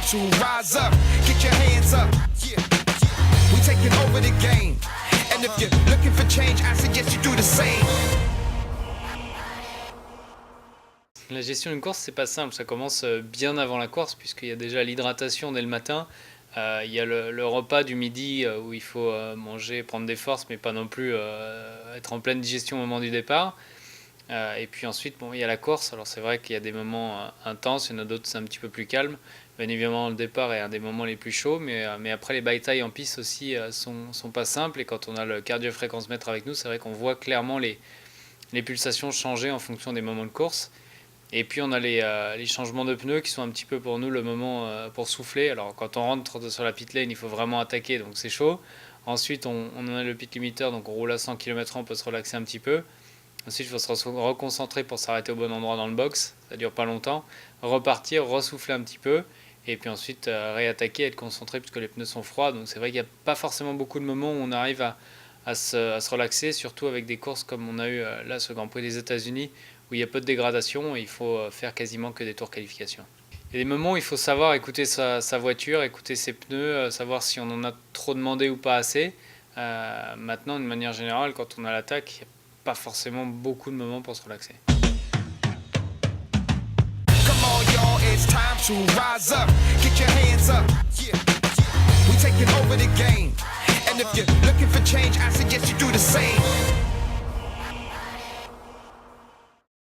to rise up, get your hands up. We taking over the game. And if you're looking for change, I suggest you do the same. La gestion d'une course, c'est pas simple. Ça commence bien avant la course, puisqu'il y a déjà l'hydratation dès le matin. Il y a le repas du midi où il faut manger, prendre des forces, mais pas non plus être en pleine digestion au moment du départ. Et puis ensuite, bon, il y a la course. Alors c'est vrai qu'il y a des moments intenses, il y en a d'autres c'est un petit peu plus calme. Bien évidemment, le départ est un des moments les plus chauds, mais après les batailles en piste aussi sont pas simples. Et quand on a le cardio-fréquence-mètre avec nous, c'est vrai qu'on voit clairement les pulsations changer en fonction des moments de course. Et puis on a les changements de pneus qui sont un petit peu pour nous le moment pour souffler. Alors quand on rentre sur la pit lane, il faut vraiment attaquer, donc c'est chaud. Ensuite on a le pit limiter, donc on roule à 100 km/h, on peut se relaxer un petit peu. Ensuite il faut se reconcentrer pour s'arrêter au bon endroit dans le box, ça dure pas longtemps. Repartir, ressouffler un petit peu, et puis ensuite réattaquer, être concentré puisque les pneus sont froids. Donc c'est vrai qu'il n'y a pas forcément beaucoup de moments où on arrive à se relaxer, surtout avec des courses comme on a eu là sur le Grand Prix des États-Unis, où il y a peu de dégradation et il faut faire quasiment que des tours qualification. Il y a des moments où il faut savoir écouter sa voiture, écouter ses pneus, savoir si on en a trop demandé ou pas assez. Maintenant, de manière générale, quand on a l'attaque, il n'y a pas forcément beaucoup de moments pour se relaxer. Come on, y'all, it's time to rise up, get your hands up. We taking over the game. And if you're looking for change, I suggest you do the same.